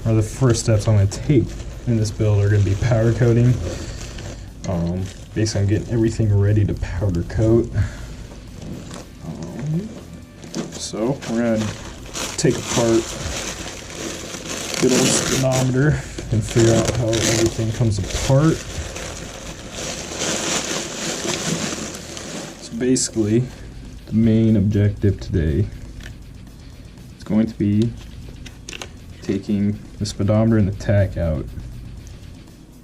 or the first steps I'm going to take in this build are going to be powder coating. Basically I'm getting everything ready to powder coat. So we're going to take apart good old speedometer and figure out how everything comes apart. So basically the main objective today is going to be taking the speedometer and the tack out,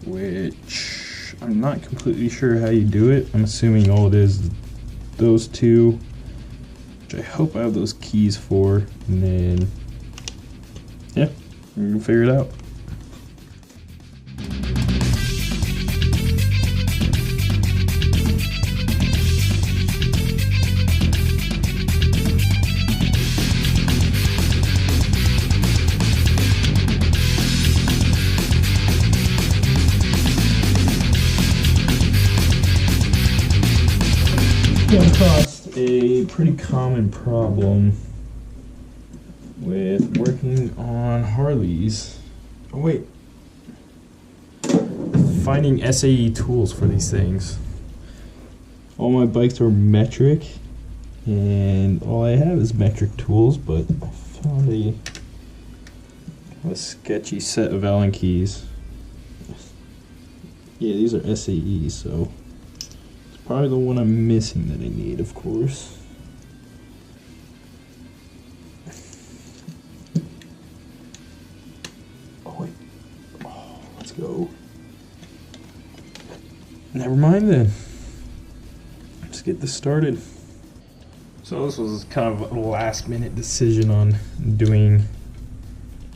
which I'm not completely sure how you do it. I'm assuming all it is those two, which I hope I have those keys for, and then yeah, we can figure it out. Came across a pretty common problem with working on Harleys. Oh wait, finding SAE tools for these things. All my bikes are metric, and all I have is metric tools, but I found a sketchy set of Allen keys. Yeah, these are SAE, so probably the one I'm missing that I need, of course. Oh wait. Oh, let's go. Never mind then. Let's get this started. So this was kind of a last minute decision on doing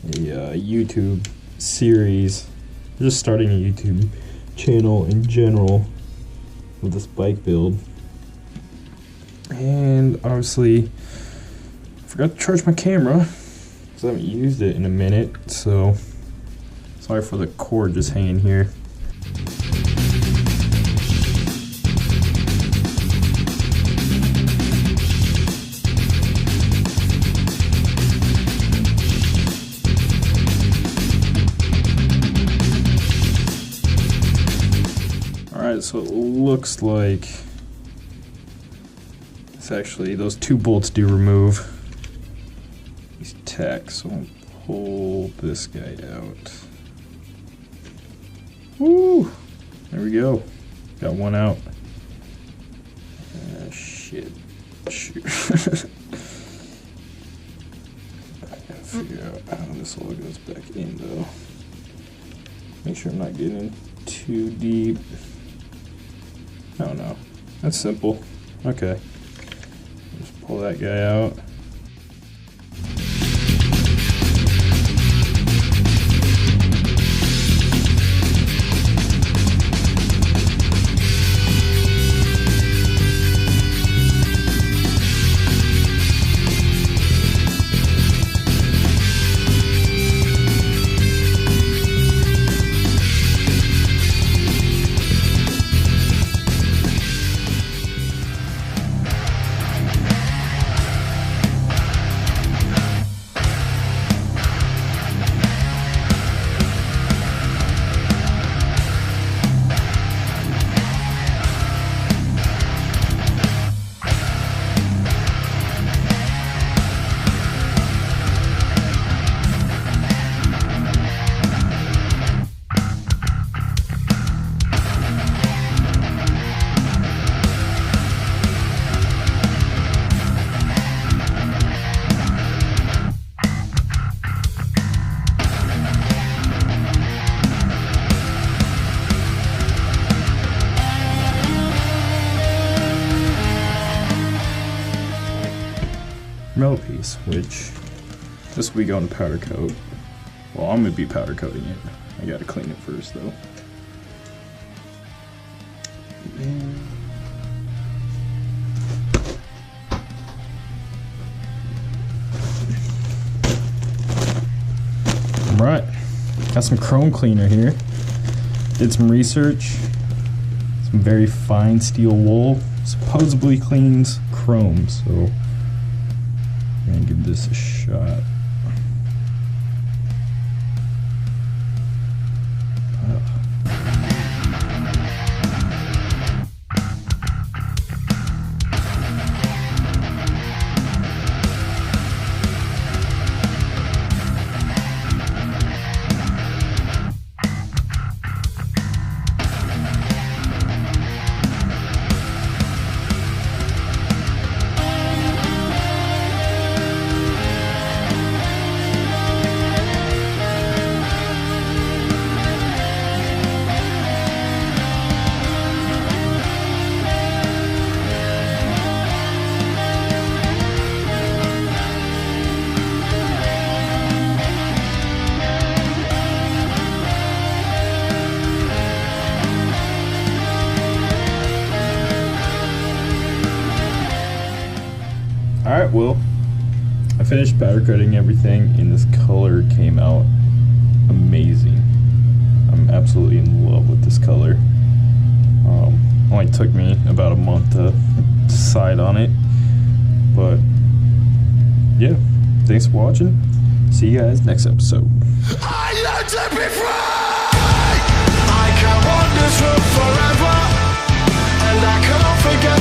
a YouTube series. Just starting a YouTube channel in general with this bike build, and obviously I forgot to charge my camera because I haven't used it in a minute, so sorry for the cord just hanging here. So it looks like it's actually, those two bolts do remove these tacks, so I'll pull this guy out. Woo! There we go. Got one out. Shit. Shoot. I gotta figure out how this all goes back in though. Make sure I'm not getting too deep. Oh no, that's simple. Okay, just pull that guy out. Metal piece, which this will be going to powder coat. Well, I'm gonna be powder coating it. I gotta clean it first though. Alright, got some chrome cleaner here. Did some research. Some very fine steel wool. Supposedly cleans chrome, so I'm gonna give this a shot. well, I finished powder coating everything, and this color came out amazing. I'm absolutely in love with this color. Only took me about a month to decide on it, but yeah, thanks for watching. See you guys next episode. I yearn to be free. I can't walk this road forever, and I can't forget.